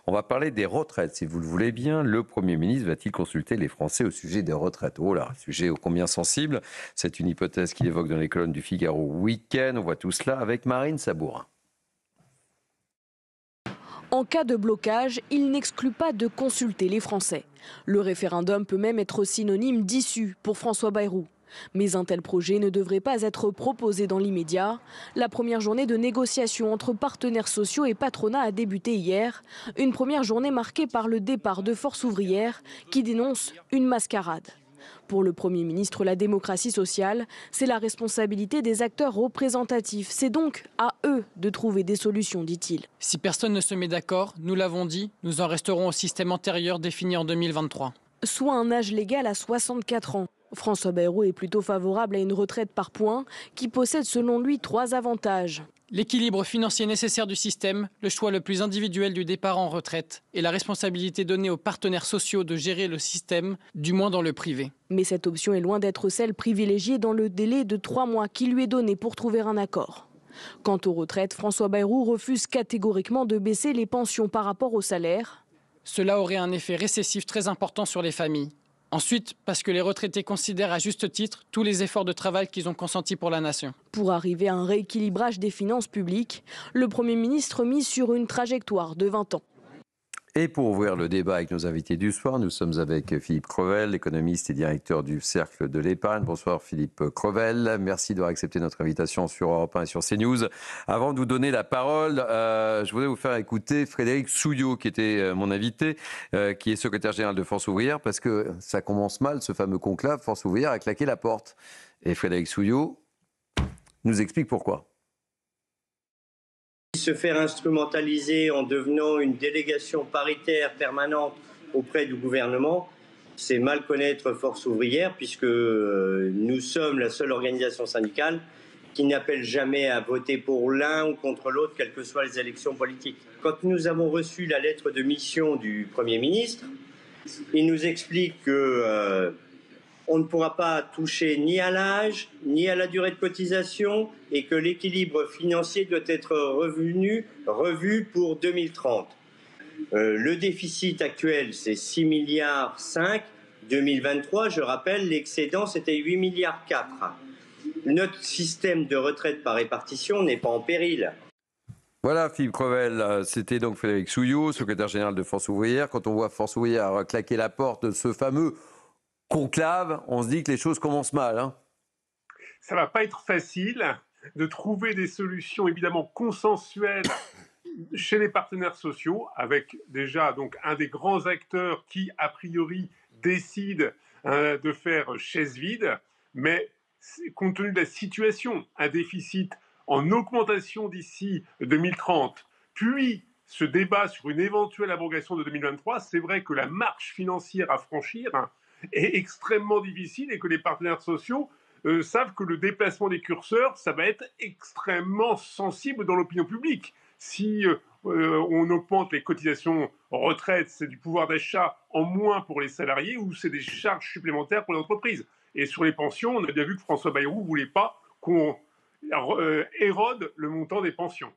On va parler des retraites, si vous le voulez bien. Le Premier ministre va-t-il consulter les Français au sujet des retraites? Oh là, sujet ô combien sensible. C'est une hypothèse qu'il évoque dans les colonnes du Figaro Week-end. On voit tout cela avec Marine Sabourin. En cas de blocage, il n'exclut pas de consulter les Français. Le référendum peut même être synonyme d'issue pour François Bayrou. Mais un tel projet ne devrait pas être proposé dans l'immédiat. La première journée de négociation entre partenaires sociaux et patronat a débuté hier. Une première journée marquée par le départ de Force ouvrière qui dénonce une mascarade. Pour le Premier ministre, la démocratie sociale, c'est la responsabilité des acteurs représentatifs. C'est donc à eux de trouver des solutions, dit-il. Si personne ne se met d'accord, nous l'avons dit, nous en resterons au système antérieur défini en 2023. Soit un âge légal à 64 ans. François Bayrou est plutôt favorable à une retraite par points qui possède selon lui 3 avantages. L'équilibre financier nécessaire du système, le choix le plus individuel du départ en retraite et la responsabilité donnée aux partenaires sociaux de gérer le système, du moins dans le privé. Mais cette option est loin d'être celle privilégiée dans le délai de 3 mois qui lui est donné pour trouver un accord. Quant aux retraites, François Bayrou refuse catégoriquement de baisser les pensions par rapport au salaire. Cela aurait un effet récessif très important sur les familles. Ensuite, parce que les retraités considèrent à juste titre tous les efforts de travail qu'ils ont consentis pour la nation. Pour arriver à un rééquilibrage des finances publiques, le Premier ministre mise sur une trajectoire de 20 ans. Et pour ouvrir le débat avec nos invités du soir, nous sommes avec Philippe Crevel, économiste et directeur du Cercle de l'Épargne. Bonsoir Philippe Crevel, merci d'avoir accepté notre invitation sur Europe 1 et sur CNews. Avant de vous donner la parole, je voudrais vous faire écouter Frédéric Souillot, qui était mon invité, qui est secrétaire général de Force ouvrière, parce que ça commence mal, ce fameux conclave. Force ouvrière a claqué la porte. Et Frédéric Souillot nous explique pourquoi. Se faire instrumentaliser en devenant une délégation paritaire permanente auprès du gouvernement, c'est mal connaître Force ouvrière, puisque nous sommes la seule organisation syndicale qui n'appelle jamais à voter pour l'un ou contre l'autre, quelles que soient les élections politiques. Quand nous avons reçu la lettre de mission du Premier ministre, il nous explique que on ne pourra pas toucher ni à l'âge, ni à la durée de cotisation, et que l'équilibre financier doit être revu pour 2030. Le déficit actuel, c'est 6,5 milliards. 2023, je rappelle, l'excédent, c'était 8,4 milliards. Notre système de retraite par répartition n'est pas en péril. Voilà, Philippe Crevel, c'était donc Frédéric Souillot, secrétaire général de Force ouvrière. Quand on voit Force ouvrière claquer la porte de ce fameux conclave, on se dit que les choses commencent mal. Hein. Ça ne va pas être facile de trouver des solutions évidemment consensuelles chez les partenaires sociaux, avec déjà donc un des grands acteurs qui, a priori, décide de faire chaise vide, mais compte tenu de la situation, un déficit en augmentation d'ici 2030, puis ce débat sur une éventuelle abrogation de 2023, c'est vrai que la marche financière à franchir est extrêmement difficile et que les partenaires sociaux savent que le déplacement des curseurs, ça va être extrêmement sensible dans l'opinion publique. Si on augmente les cotisations retraite, c'est du pouvoir d'achat en moins pour les salariés ou c'est des charges supplémentaires pour les entreprises. Et sur les pensions, on a bien vu que François Bayrou ne voulait pas qu'on érode le montant des pensions.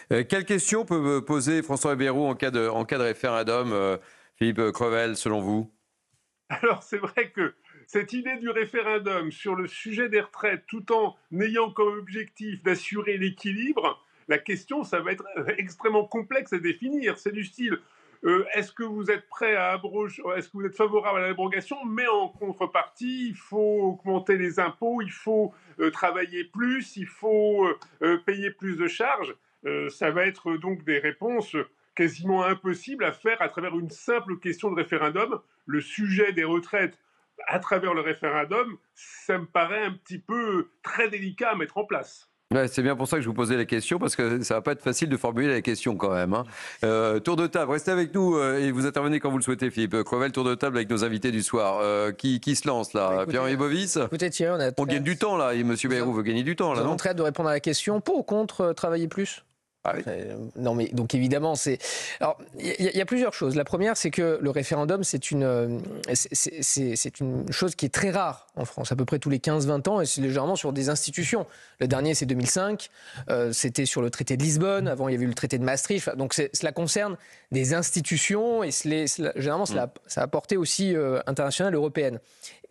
Quelle question peut poser François Bayrou en cas de référendum, Philippe Crevel, selon vous ? Alors c'est vrai que cette idée du référendum sur le sujet des retraites, tout en ayant comme objectif d'assurer l'équilibre, la question, ça va être extrêmement complexe à définir. C'est du style, est-ce que vous êtes prêt à abroger, est-ce que vous êtes favorable à l'abrogation, mais en contrepartie, il faut augmenter les impôts, il faut travailler plus, il faut payer plus de charges. Ça va être donc des réponses quasiment impossibles à faire à travers une simple question de référendum. Le sujet des retraites à travers le référendum, ça me paraît un petit peu très délicat à mettre en place. Ouais, c'est bien pour ça que je vous posais la question, parce que ça va pas être facile de formuler la question quand même. Hein. Tour de table, restez avec nous et vous intervenez quand vous le souhaitez, Philippe Crevel. Tour de table avec nos invités du soir. Qui se lance là? Pierre-Henri Bovis. Écoutez Thierry, on gagne du temps là, et M. Bayrou veut gagner du temps là, non? On traite de répondre à la question, pour ou contre travailler plus? Ah oui. Non, mais donc évidemment, Alors, il y a plusieurs choses. La première, c'est que le référendum, c'est une chose qui est très rare en France, à peu près tous les 15-20 ans, et c'est légèrement sur des institutions. Le dernier, c'est 2005. C'était sur le traité de Lisbonne. Avant, il y avait eu le traité de Maastricht. Donc, cela concerne des institutions, et généralement, ça a portée aussi internationale, européenne.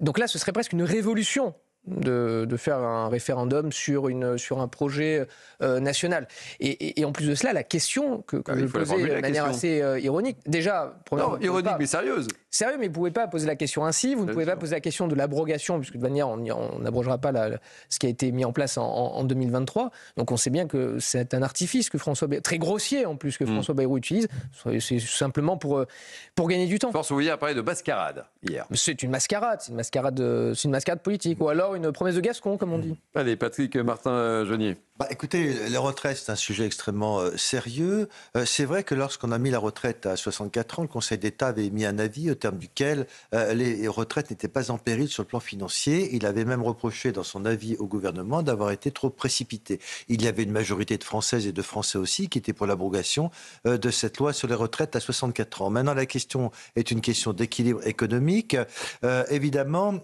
Donc là, ce serait presque une révolution de faire un référendum sur un projet national. Et en plus de cela, la question que je posais de manière assez ironique, déjà... Non, ironique mais sérieuse. Sérieux, mais vous ne pouvez pas poser la question ainsi, vous ne pouvez pas poser la question de l'abrogation, puisque de toute manière, on n'abrogera pas ce qui a été mis en place en 2023. Donc on sait bien que c'est un artifice que très grossier en plus, que François Bayrou utilise. C'est simplement pour gagner du temps. Force ouvrière a parlé de mascarade hier. C'est une mascarade politique, ou alors une promesse de Gascon, comme on dit. Allez, Patrick Martin-Genier. Écoutez, la retraite, c'est un sujet extrêmement sérieux. C'est vrai que lorsqu'on a mis la retraite à 64 ans, le Conseil d'État avait mis un avis au terme duquel les retraites n'étaient pas en péril sur le plan financier. Il avait même reproché dans son avis au gouvernement d'avoir été trop précipité. Il y avait une majorité de Françaises et de Français aussi qui étaient pour l'abrogation de cette loi sur les retraites à 64 ans. Maintenant, la question est une question d'équilibre économique. Évidemment,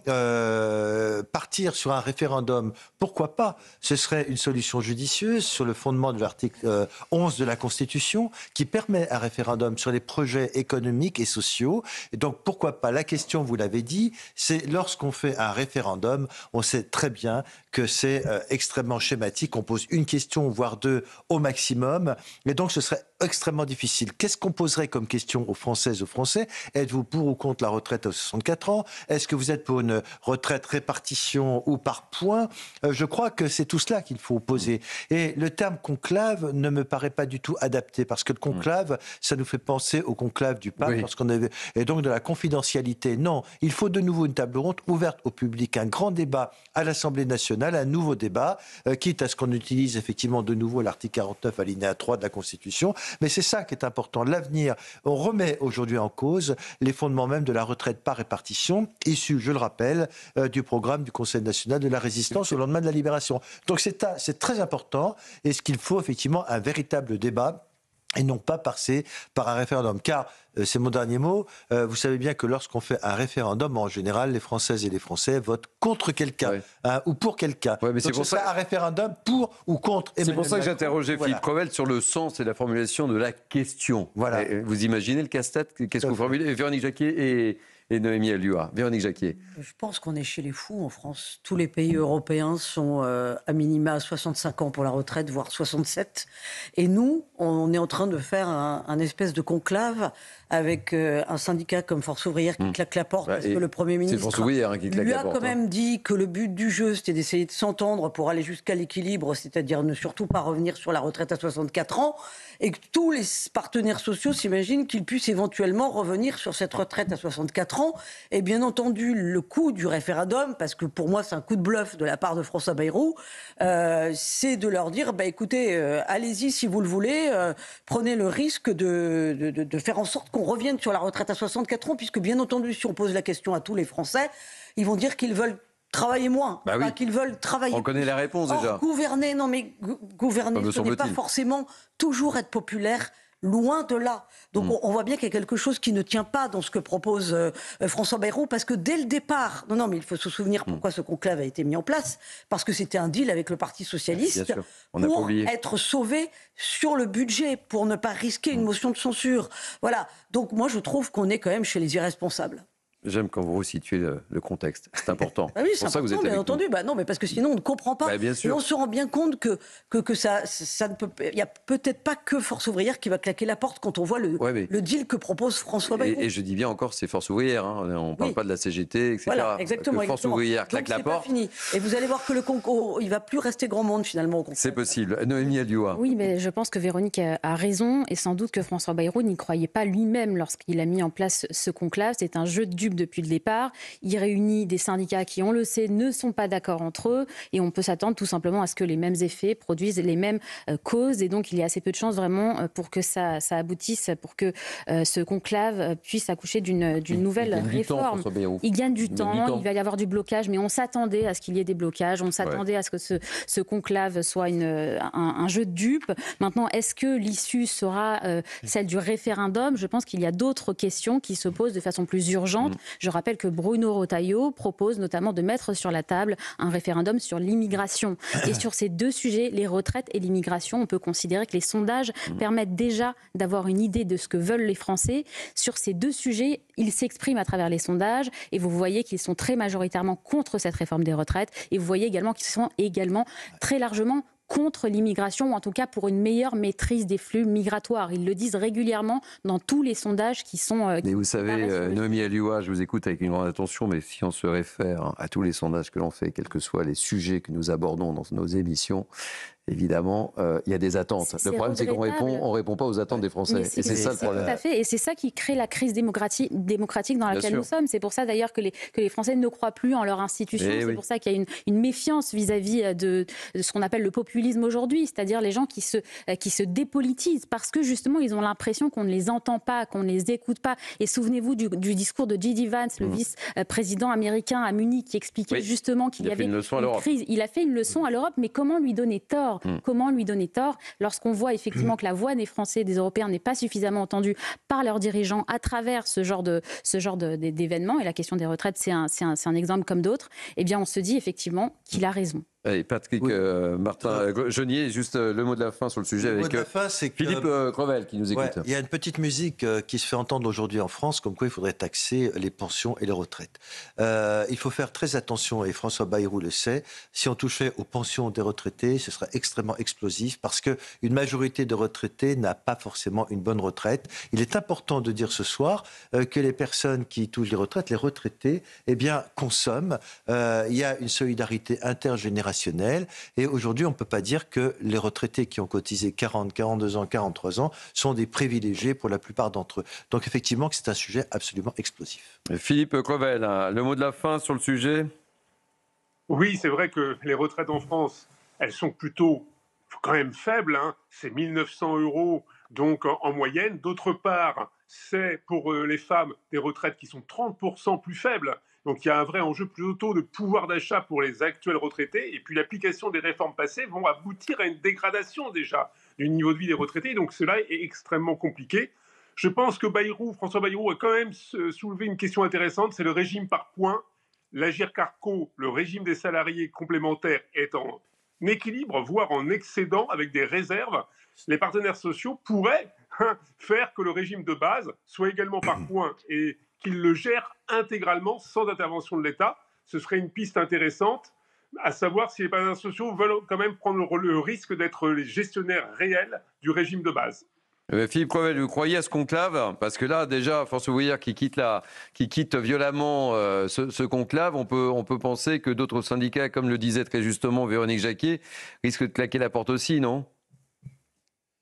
partir sur un référendum, pourquoi pas ? Ce serait une solution judicieuse sur le fondement de l'article 11 de la Constitution qui permet un référendum sur les projets économiques et sociaux. Et donc pourquoi pas ? La question, vous l'avez dit, c'est lorsqu'on fait un référendum, on sait très bien que c'est extrêmement schématique. On pose une question, voire deux au maximum. Et donc ce serait extrêmement difficile. Qu'est-ce qu'on poserait comme question aux Françaises, aux Français ? Êtes-vous pour ou contre la retraite à 64 ans ? Est-ce que vous êtes pour une retraite répartition ou par points ? Je crois que c'est tout cela qu'il faut poser. Et le terme conclave ne me paraît pas du tout adapté, parce que le conclave, ça nous fait penser au conclave du pape, lorsqu'on avait... et donc de la confidentialité. Non, il faut de nouveau une table ronde ouverte au public, un grand débat à l'Assemblée nationale, un nouveau débat, quitte à ce qu'on utilise effectivement de nouveau l'article 49 alinéa 3 de la Constitution. Mais c'est ça qui est important. L'avenir, on remet aujourd'hui en cause les fondements même de la retraite par répartition, issue, je le rappelle, du programme du Conseil national de la résistance au lendemain de la libération. Donc c'est très important. Et ce qu'il faut effectivement un véritable débat, et non pas passer par un référendum. Car, c'est mon dernier mot, vous savez bien que lorsqu'on fait un référendum, en général, les Françaises et les Français votent contre quelqu'un, ou pour quelqu'un. Ouais, mais donc ce sera un référendum pour ou contre Emmanuel C'est pour ça que Macron. j'interrogeais Philippe Crevel sur le sens et la formulation de la question. Voilà. Vous imaginez le casse-tête ? Qu'est-ce que vous formulez ? Véronique Jacquier et Noémie Alluat. Véronique Jacquier. Je pense qu'on est chez les fous en France. Tous les pays européens sont à minima 65 ans pour la retraite, voire 67. Et nous, on est en train de faire un espèce de conclave avec un syndicat comme Force ouvrière qui claque la porte parce que le Premier ministre Force ouvrière, qui claque lui la a porte, quand même dit que le but du jeu, c'était d'essayer de s'entendre pour aller jusqu'à l'équilibre, c'est-à-dire ne surtout pas revenir sur la retraite à 64 ans, et que tous les partenaires sociaux s'imaginent qu'ils puissent éventuellement revenir sur cette retraite à 64 ans. Et bien entendu, le coût du référendum, parce que pour moi c'est un coup de bluff de la part de François Bayrou, c'est de leur dire, écoutez, allez-y si vous le voulez, prenez le risque de faire en sorte qu'on revienne sur la retraite à 64 ans, puisque bien entendu, si on pose la question à tous les Français, ils vont dire qu'ils veulent travailler moins, pas qu'ils veulent travailler. On connaît la réponse déjà. Gouverner, gouverner, ce n'est pas forcément toujours être populaire. Loin de là. Donc on voit bien qu'il y a quelque chose qui ne tient pas dans ce que propose François Bayrou, parce que dès le départ, mais il faut se souvenir pourquoi ce conclave a été mis en place, parce que c'était un deal avec le Parti socialiste pour être sauvé sur le budget, pour ne pas risquer une motion de censure. Voilà. Donc moi je trouve qu'on est quand même chez les irresponsables. J'aime quand vous resituez le contexte. C'est important. Oui, c'est important, ça que vous êtes bien entendu. Non, mais parce que sinon, on ne comprend pas. Bien sûr. Et on se rend bien compte que ça ne peut... Il n'y a peut-être pas que Force ouvrière qui va claquer la porte quand on voit le deal que propose François Bayrou. Et je dis bien encore, c'est Force ouvrière. On ne parle pas de la CGT, etc. Voilà, exactement. Force ouvrière claque la porte. Pas fini. Et vous allez voir que le concours, il ne va plus rester grand monde, finalement, au concours. C'est possible. Noémie Alluat. Oui, mais je pense que Véronique a raison. Et sans doute que François Bayrou n'y croyait pas lui-même lorsqu'il a mis en place ce conclave. C'est un jeu du discute depuis le départ. Il réunit des syndicats qui, on le sait, ne sont pas d'accord entre eux et on peut s'attendre tout simplement à ce que les mêmes effets produisent les mêmes causes et donc il y a assez peu de chances vraiment pour que ça aboutisse, pour que ce conclave puisse accoucher d'une nouvelle réforme. Il gagne du temps, il va y avoir du blocage, mais on s'attendait à ce qu'il y ait des blocages, on s'attendait à ce que ce conclave soit un jeu de dupes. Maintenant, est-ce que l'issue sera celle du référendum? Je pense qu'il y a d'autres questions qui se posent de façon plus urgente. Je rappelle que Bruno Retailleau propose notamment de mettre sur la table un référendum sur l'immigration. Et sur ces deux sujets, les retraites et l'immigration, on peut considérer que les sondages permettent déjà d'avoir une idée de ce que veulent les Français. Sur ces deux sujets, ils s'expriment à travers les sondages et vous voyez qu'ils sont très majoritairement contre cette réforme des retraites et vous voyez également qu'ils sont également très largement contre l'immigration, ou en tout cas pour une meilleure maîtrise des flux migratoires. Ils le disent régulièrement dans tous les sondages qui sont... mais vous savez, Noémie Alioua, je vous écoute avec une grande attention, mais si on se réfère à tous les sondages que l'on fait, quels que soient les sujets que nous abordons dans nos émissions, évidemment, il y a des attentes. Le problème, c'est qu'on ne répond pas aux attentes des Français. Et c'est ça le problème. Tout à fait. Et c'est ça qui crée la crise démocratique dans laquelle nous sommes. C'est pour ça d'ailleurs que les Français ne croient plus en leurs institutions. C'est pour ça qu'il y a une méfiance vis-à-vis de ce qu'on appelle le populisme aujourd'hui, c'est-à-dire les gens qui se dépolitisent parce que justement, ils ont l'impression qu'on ne les entend pas, qu'on ne les écoute pas. Et souvenez-vous du discours de J.D. Vance, le vice-président américain à Munich, qui expliquait justement qu'il y avait une crise. Il a fait une leçon à l'Europe, mais comment lui donner tort? Comment lui donner tort lorsqu'on voit effectivement que la voix des Français, des Européens n'est pas suffisamment entendue par leurs dirigeants à travers ce genre d'événements, et la question des retraites, c'est un exemple comme d'autres, eh bien on se dit effectivement qu'il a raison. Allez, Patrick Martin Genier, juste le mot de la fin sur le sujet avec Philippe Crevel qui nous écoute. Il y a une petite musique qui se fait entendre aujourd'hui en France, comme quoi il faudrait taxer les pensions et les retraites. Il faut faire très attention, et François Bayrou le sait, si on touchait aux pensions des retraités, ce serait extrêmement explosif, parce qu'une majorité de retraités n'a pas forcément une bonne retraite. Il est important de dire ce soir que les personnes qui touchent les retraites, les retraités, eh bien, consomment. Il y a une solidarité intergénérationnelle. Et aujourd'hui, on ne peut pas dire que les retraités qui ont cotisé 40, 42 ans, 43 ans sont des privilégiés pour la plupart d'entre eux. Donc effectivement, c'est un sujet absolument explosif. Philippe Crevel, le mot de la fin sur le sujet? Oui, c'est vrai que les retraites en France, elles sont plutôt quand même faibles. C'est 1 900 € donc en moyenne. D'autre part, c'est pour les femmes des retraites qui sont 30% plus faibles. Donc il y a un vrai enjeu plutôt de pouvoir d'achat pour les actuels retraités. Et puis l'application des réformes passées vont aboutir à une dégradation déjà du niveau de vie des retraités. Donc cela est extrêmement compliqué. Je pense que François Bayrou a quand même soulevé une question intéressante, c'est le régime par points. L'Agirc-Arrco, le régime des salariés complémentaires, est en équilibre, voire en excédent avec des réserves. Les partenaires sociaux pourraient faire que le régime de base soit également par points et qu'ils le gèrent intégralement sans intervention de l'État. Ce serait une piste intéressante, à savoir si les partenaires sociaux veulent quand même prendre le risque d'être les gestionnaires réels du régime de base. Philippe Crevel, vous croyez à ce conclave? Parce que là, déjà, François Bouillère qui quitte violemment ce conclave, on peut penser que d'autres syndicats, comme le disait très justement Véronique Jacquier, risquent de claquer la porte aussi, non?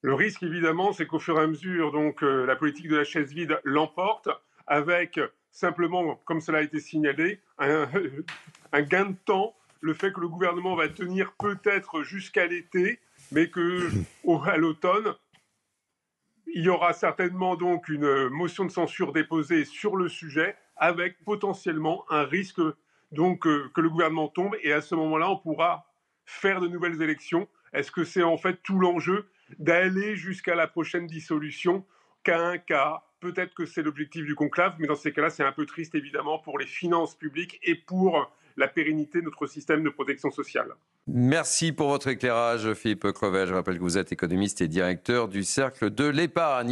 Le risque, évidemment, c'est qu'au fur et à mesure, donc, la politique de la chaise vide l'emporte, avec simplement, comme cela a été signalé, un gain de temps, le fait que le gouvernement va tenir peut-être jusqu'à l'été, mais qu'à l'automne, il y aura certainement donc une motion de censure déposée sur le sujet, avec potentiellement un risque donc que le gouvernement tombe, et à ce moment-là, on pourra faire de nouvelles élections. Est-ce que c'est en fait tout l'enjeu d'aller jusqu'à la prochaine dissolution? Qu'à un cas, peut-être que c'est l'objectif du conclave, mais dans ces cas-là, c'est un peu triste évidemment pour les finances publiques et pour la pérennité de notre système de protection sociale. Merci pour votre éclairage, Philippe Crevel. Je rappelle que vous êtes économiste et directeur du Cercle de l'Épargne.